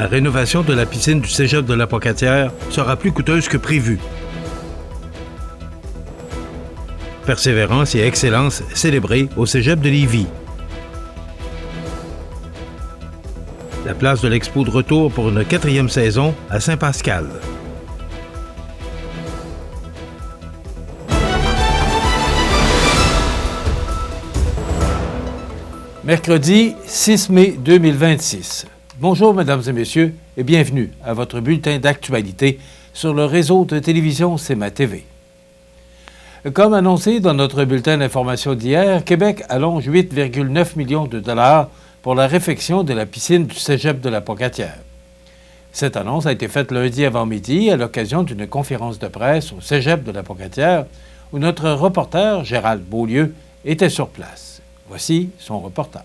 La rénovation de la piscine du cégep de la Pocatière sera plus coûteuse que prévu. Persévérance et excellence célébrées au cégep de Lévis. La place de l'Expo de retour pour une 4e saison à Saint-Pascal. Mercredi 6 mai 2026. Bonjour, mesdames et messieurs, et bienvenue à votre bulletin d'actualité sur le réseau de télévision CEMA TV. Comme annoncé dans notre bulletin d'information d'hier, Québec allonge 8,9 millions de dollars pour la réfection de la piscine du cégep de la Pocatière. Cette annonce a été faite lundi avant-midi à l'occasion d'une conférence de presse au cégep de la Pocatière où notre reporter Gérald Beaulieu était sur place. Voici son reportage.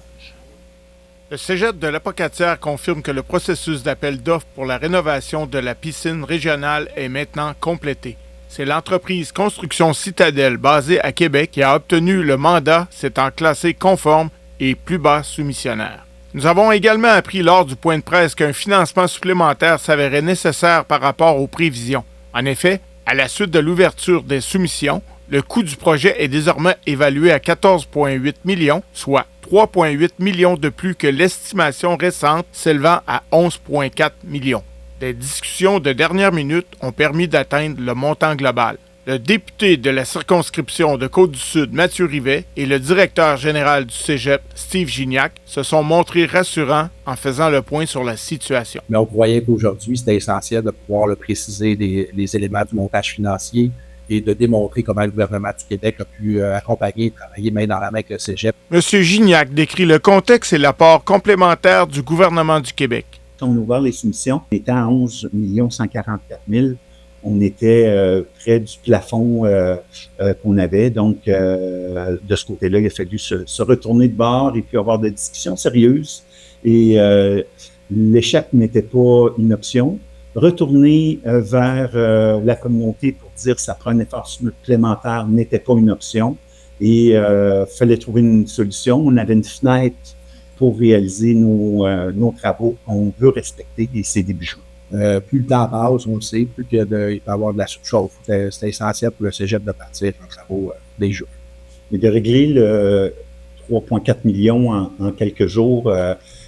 Le cégep de la Pocatière confirme que le processus d'appel d'offres pour la rénovation de la piscine régionale est maintenant complété. C'est l'entreprise Construction Citadelle basée à Québec qui a obtenu le mandat s'étant classé conforme et plus bas soumissionnaire. Nous avons également appris lors du point de presse qu'un financement supplémentaire s'avérait nécessaire par rapport aux prévisions. En effet, à la suite de l'ouverture des soumissions, le coût du projet est désormais évalué à 14,8 millions, soit 3,8 millions de plus que l'estimation récente s'élevant à 11,4 millions. Des discussions de dernière minute ont permis d'atteindre le montant global. Le député de la circonscription de Côte-du-Sud, Mathieu Rivet, et le directeur général du cégep, Steve Gignac, se sont montrés rassurants en faisant le point sur la situation. Mais on croyait qu'aujourd'hui, c'était essentiel de pouvoir le préciser les éléments du montage financier et de démontrer comment le gouvernement du Québec a pu accompagner et travailler main dans la main avec le cégep. M. Gignac décrit le contexte et l'apport complémentaire du gouvernement du Québec. Quand on a ouvert les soumissions, on était à 11 144 000. On était près du plafond qu'on avait. Donc, de ce côté-là, il a fallu se retourner de bord et puis avoir des discussions sérieuses. Et l'échec n'était pas une option. Retourner vers la communauté pour dire que ça prend un effort supplémentaire n'était pas une option. Et fallait trouver une solution. On avait une fenêtre pour réaliser nos travaux qu'on veut respecter et c'est début juin. Plus le temps passe, on le sait, plus il peut y avoir de la surchauffe. C'était essentiel pour le cégep de partir en travaux des jours. Et de régler le 3,4 millions en quelques jours,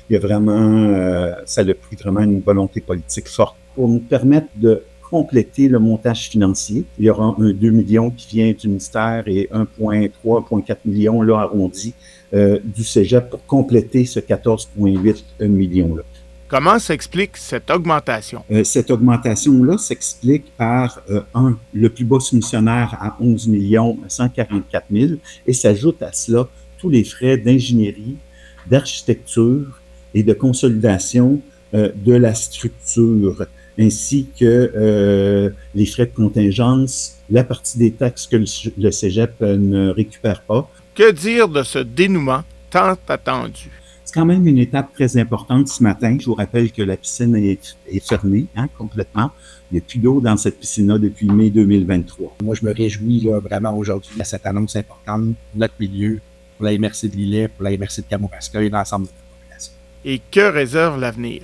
il y a vraiment, ça a pris vraiment une volonté politique forte pour nous permettre de compléter le montage financier. Il y aura un 2 millions qui vient du ministère et 1,3, 1,4 millions là arrondi du cégep pour compléter ce 14,8 millions-là. Comment s'explique cette augmentation? Cette augmentation-là s'explique par, le plus bas soumissionnaire à 11 144 000 et s'ajoute à cela tous les frais d'ingénierie, d'architecture et de consolidation de la structure, ainsi que les frais de contingence, la partie des taxes que le cégep ne récupère pas. Que dire de ce dénouement tant attendu? C'est quand même une étape très importante ce matin. Je vous rappelle que la piscine est fermée complètement. Il n'y a plus d'eau dans cette piscine-là depuis mai 2023. Moi, je me réjouis là, vraiment aujourd'hui à cette annonce importante pour notre milieu, pour la MRC de Lillet, pour la MRC de Kamouraska et l'ensemble de la population. Et que réserve l'avenir?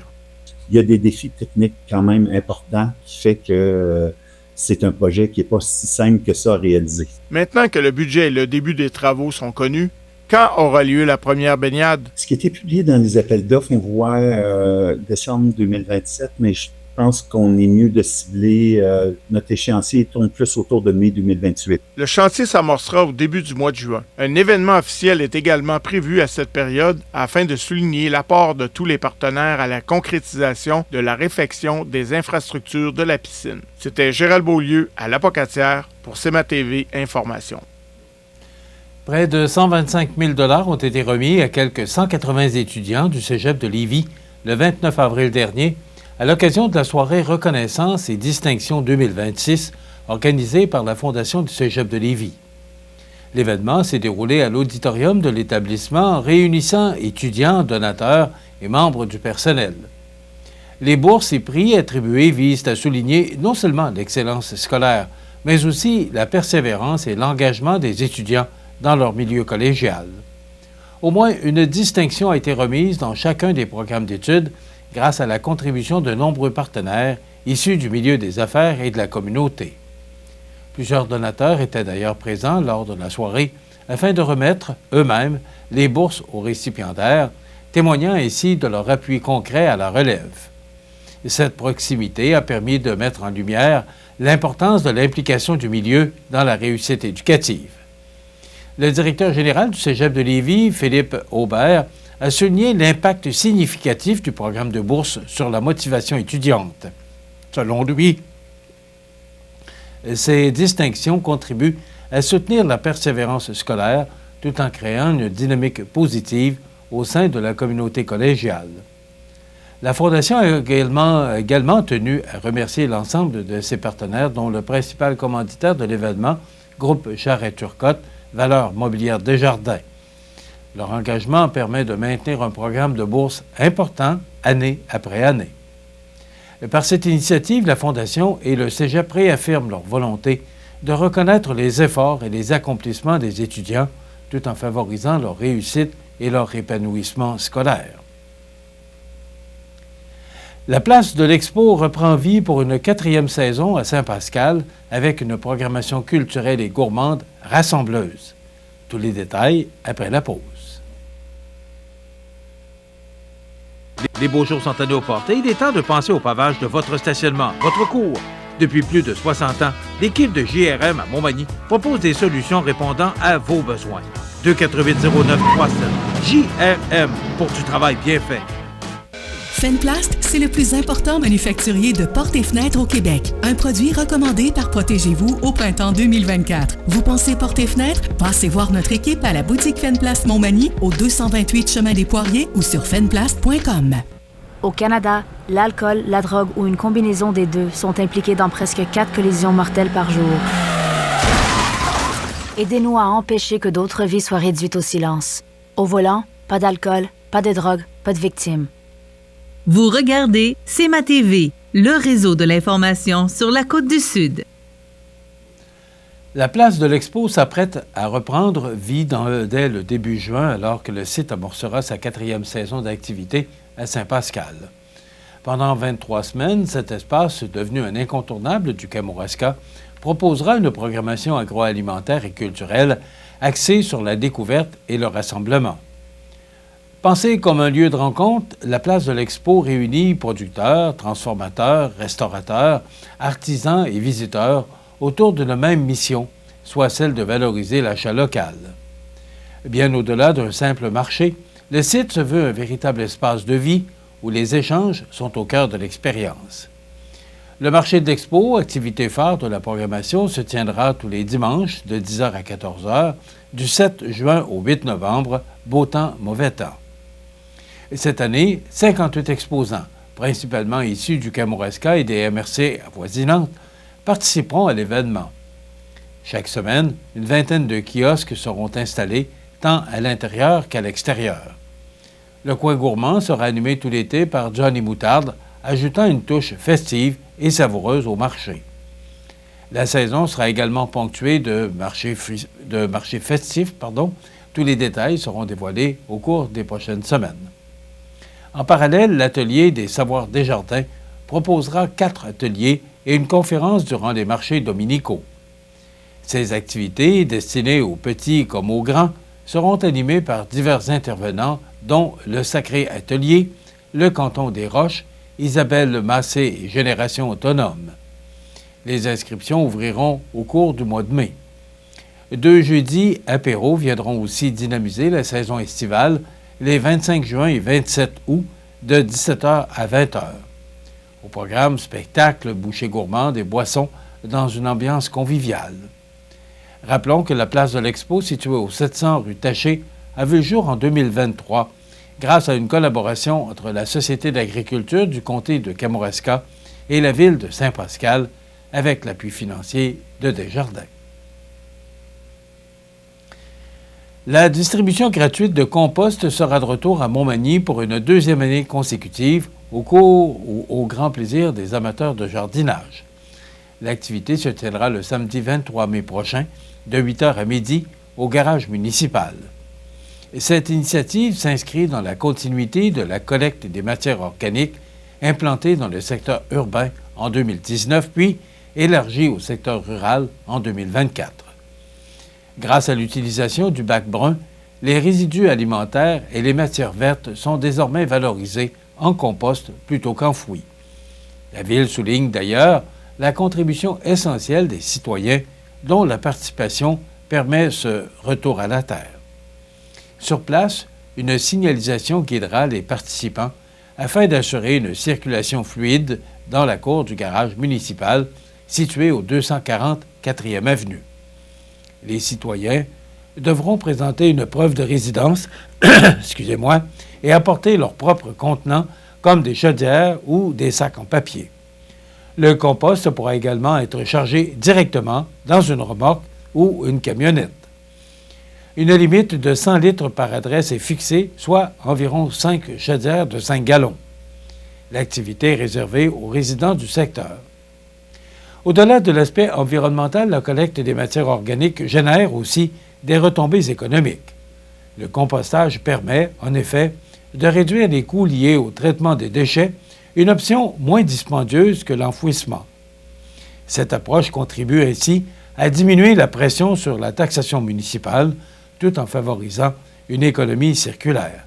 Il y a des défis techniques quand même importants qui fait que c'est un projet qui n'est pas si simple que ça à réaliser. Maintenant que le budget et le début des travaux sont connus, quand aura lieu la première baignade? Ce qui a été publié dans les appels d'offres, on voit décembre 2027, mais je pense qu'on est mieux de cibler notre échéancier tourne plus autour de mai 2028. Le chantier s'amorcera au début du mois de juin. Un événement officiel est également prévu à cette période afin de souligner l'apport de tous les partenaires à la concrétisation de la réfection des infrastructures de la piscine. C'était Gérald Beaulieu à La Pocatière pour CEMA TV Information. Près de 125 000 $ ont été remis à quelques 180 étudiants du cégep de Lévis le 29 avril dernier à l'occasion de la soirée Reconnaissance et Distinction 2026 organisée par la Fondation du cégep de Lévis. L'événement s'est déroulé à l'auditorium de l'établissement réunissant étudiants, donateurs et membres du personnel. Les bourses et prix attribués visent à souligner non seulement l'excellence scolaire, mais aussi la persévérance et l'engagement des étudiants dans leur milieu collégial. Au moins une distinction a été remise dans chacun des programmes d'études grâce à la contribution de nombreux partenaires issus du milieu des affaires et de la communauté. Plusieurs donateurs étaient d'ailleurs présents lors de la soirée afin de remettre eux-mêmes les bourses aux récipiendaires, témoignant ainsi de leur appui concret à la relève. Cette proximité a permis de mettre en lumière l'importance de l'implication du milieu dans la réussite éducative. Le directeur général du Cégep de Lévis, Philippe Aubert, a souligné l'impact significatif du programme de bourse sur la motivation étudiante. Selon lui, ces distinctions contribuent à soutenir la persévérance scolaire tout en créant une dynamique positive au sein de la communauté collégiale. La Fondation a également tenu à remercier l'ensemble de ses partenaires, dont le principal commanditaire de l'événement, Groupe Charret-Turcotte, Valeurs mobilières Desjardins. Leur engagement permet de maintenir un programme de bourse important année après année. Par cette initiative, la Fondation et le Cégep réaffirment leur volonté de reconnaître les efforts et les accomplissements des étudiants tout en favorisant leur réussite et leur épanouissement scolaire. La place de l'Expo reprend vie pour une 4e saison à Saint-Pascal avec une programmation culturelle et gourmande rassembleuse. Tous les détails après la pause. Les beaux jours sont à nos portes et il est temps de penser au pavage de votre stationnement, votre cour. Depuis plus de 60 ans, l'équipe de JRM à Montmagny propose des solutions répondant à vos besoins. 2480937 JRM pour du travail bien fait. Fenplast, c'est le plus important manufacturier de portes et fenêtres au Québec. Un produit recommandé par Protégez-vous au printemps 2024. Vous pensez portes et fenêtres? Passez voir notre équipe à la boutique Fenplast Montmagny au 228 Chemin des Poiriers ou sur fenplast.com. Au Canada, l'alcool, la drogue ou une combinaison des deux sont impliqués dans presque 4 collisions mortelles par jour. Aidez-nous à empêcher que d'autres vies soient réduites au silence. Au volant, pas d'alcool, pas de drogue, pas de victimes. Vous regardez CMA TV, le réseau de l'information sur la Côte-du-Sud. La place de l'Expo s'apprête à reprendre vie dès le début juin, alors que le site amorcera sa 4e saison d'activité à Saint-Pascal. Pendant 23 semaines, cet espace, devenu un incontournable du Kamouraska, proposera une programmation agroalimentaire et culturelle axée sur la découverte et le rassemblement. Pensée comme un lieu de rencontre, la place de l'Expo réunit producteurs, transformateurs, restaurateurs, artisans et visiteurs autour d'une même mission, soit celle de valoriser l'achat local. Bien au-delà d'un simple marché, le site se veut un véritable espace de vie où les échanges sont au cœur de l'expérience. Le marché de l'Expo, activité phare de la programmation, se tiendra tous les dimanches de 10h à 14h, du 7 juin au 8 novembre, beau temps, mauvais temps. Cette année, 58 exposants, principalement issus du Kamouraska et des MRC avoisinantes, participeront à l'événement. Chaque semaine, une vingtaine de kiosques seront installés, tant à l'intérieur qu'à l'extérieur. Le coin gourmand sera animé tout l'été par Johnny Moutarde, ajoutant une touche festive et savoureuse au marché. La saison sera également ponctuée de marchés festifs. Tous les détails seront dévoilés au cours des prochaines semaines. En parallèle, l'atelier des Savoirs Desjardins proposera 4 ateliers et une conférence durant les marchés dominicaux. Ces activités, destinées aux petits comme aux grands, seront animées par divers intervenants, dont le Sacré Atelier, le Canton des Roches, Isabelle Massé et Génération Autonome. Les inscriptions ouvriront au cours du mois de mai. 2 jeudis apéros viendront aussi dynamiser la saison estivale les 25 juin et 27 août de 17h à 20h. Au programme, spectacle, bouchées gourmandes et boissons dans une ambiance conviviale. Rappelons que la place de l'Expo, située au 700 rue Taché, a vu le jour en 2023 grâce à une collaboration entre la Société d'agriculture du comté de Kamouraska et la ville de Saint-Pascal avec l'appui financier de Desjardins. La distribution gratuite de compost sera de retour à Montmagny pour une 2e année consécutive au grand plaisir des amateurs de jardinage. L'activité se tiendra le samedi 23 mai prochain de 8h à midi au garage municipal. Cette initiative s'inscrit dans la continuité de la collecte des matières organiques implanté dans le secteur urbain en 2019, puis élargi au secteur rural en 2024. Grâce à l'utilisation du bac brun, les résidus alimentaires et les matières vertes sont désormais valorisés en compost plutôt qu'enfouis. La Ville souligne d'ailleurs la contribution essentielle des citoyens dont la participation permet ce retour à la terre. Sur place, une signalisation guidera les participants afin d'assurer une circulation fluide dans la cour du garage municipal situé au 240 4e Avenue. Les citoyens devront présenter une preuve de résidence excusez-moi, et apporter leurs propres contenants comme des chaudières ou des sacs en papier. Le compost pourra également être chargé directement dans une remorque ou une camionnette. Une limite de 100 litres par adresse est fixée, soit environ 5 chaudières de 5 gallons. L'activité est réservée aux résidents du secteur. Au-delà de l'aspect environnemental, la collecte des matières organiques génère aussi des retombées économiques. Le compostage permet, en effet, de réduire les coûts liés au traitement des déchets, une option moins dispendieuse que l'enfouissement. Cette approche contribue ainsi à diminuer la pression sur la taxation municipale, tout en favorisant une économie circulaire.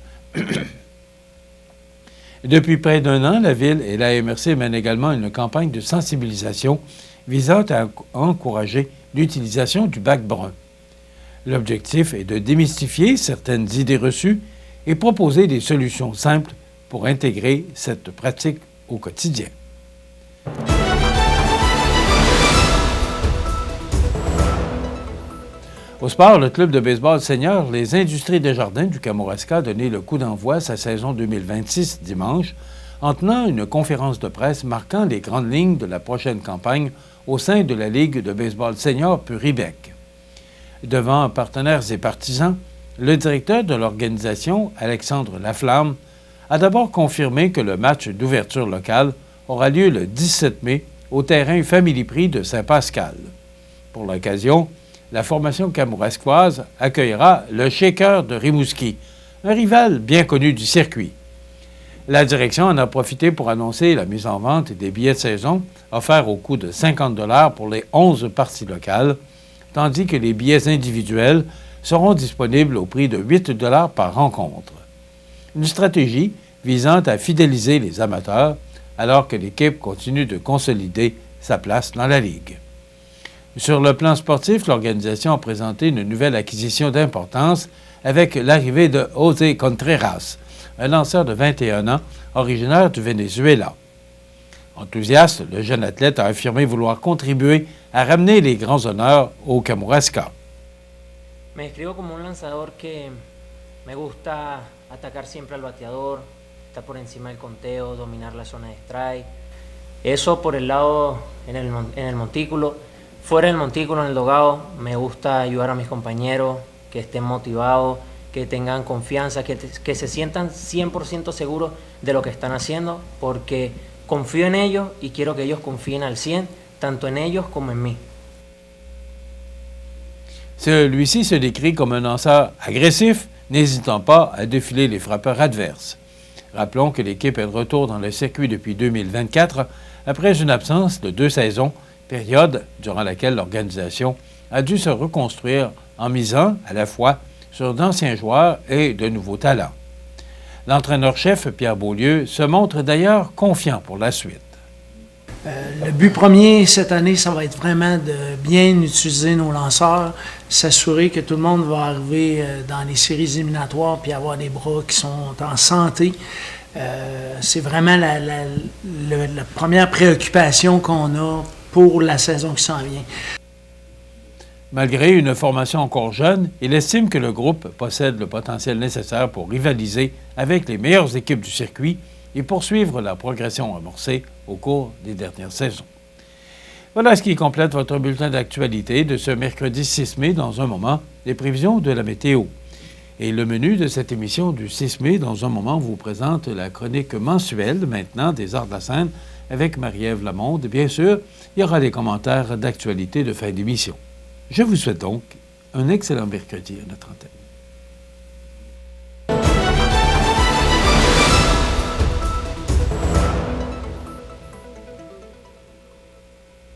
Depuis près d'un an, la Ville et la MRC mènent également une campagne de sensibilisation visant à encourager l'utilisation du bac brun. L'objectif est de démystifier certaines idées reçues et proposer des solutions simples pour intégrer cette pratique au quotidien. Au sport, le club de baseball senior, les Industries Desjardins du Kamouraska, a donné le coup d'envoi à sa saison 2026 dimanche, en tenant une conférence de presse marquant les grandes lignes de la prochaine campagne au sein de la Ligue de baseball senior Puribec. Devant partenaires et partisans, le directeur de l'organisation, Alexandre Laflamme, a d'abord confirmé que le match d'ouverture locale aura lieu le 17 mai au terrain Family Prix de Saint-Pascal. Pour l'occasion, la formation kamouraskoise accueillera le Shaker de Rimouski, un rival bien connu du circuit. La direction en a profité pour annoncer la mise en vente des billets de saison offerts au coût de 50 $ pour les 11 parties locales, tandis que les billets individuels seront disponibles au prix de 8 $ par rencontre. Une stratégie visant à fidéliser les amateurs alors que l'équipe continue de consolider sa place dans la Ligue. Sur le plan sportif, l'organisation a présenté une nouvelle acquisition d'importance avec l'arrivée de José Contreras, un lanceur de 21 ans, originaire du Venezuela. Enthousiaste, le jeune athlète a affirmé vouloir contribuer à ramener les grands honneurs au Kamouraska. Me describo como un lanzador que me gusta atacar siempre al bateador, estar por encima del conteo, dominar la zona de strike. Eso por el lado en el montículo. Fuera del montículo, en el dogado, me gusta ayudar a mis compañeros, que estén motivados, que tengan confianza, que se sientan 100% seguros de lo que están haciendo, porque confío en ellos y quiero que ellos confíen al 100%, tanto en ellos como en mí. Celui-ci se décrit comme un lanceur agressif, n'hésitant pas à défiler les frappeurs adverses. Rappelons que l'équipe est de retour dans le circuit depuis 2024, après une absence de 2 saisons, période durant laquelle l'organisation a dû se reconstruire en misant à la fois sur d'anciens joueurs et de nouveaux talents. L'entraîneur-chef Pierre Beaulieu se montre d'ailleurs confiant pour la suite. Le but premier cette année, ça va être vraiment de bien utiliser nos lanceurs, s'assurer que tout le monde va arriver dans les séries éliminatoires puis avoir des bras qui sont en santé. C'est vraiment la première préoccupation qu'on a pour la saison qui s'en vient. Malgré une formation encore jeune, il estime que le groupe possède le potentiel nécessaire pour rivaliser avec les meilleures équipes du circuit et poursuivre la progression amorcée au cours des dernières saisons. Voilà ce qui complète votre bulletin d'actualité de ce mercredi 6 mai. Dans un moment, les prévisions de la météo. Et le menu de cette émission du 6 mai, dans un moment, vous présente la chronique mensuelle maintenant des Arts de la scène avec Marie-Ève Lamonde. Bien sûr, il y aura des commentaires d'actualité de fin d'émission. Je vous souhaite donc un excellent mercredi à notre antenne.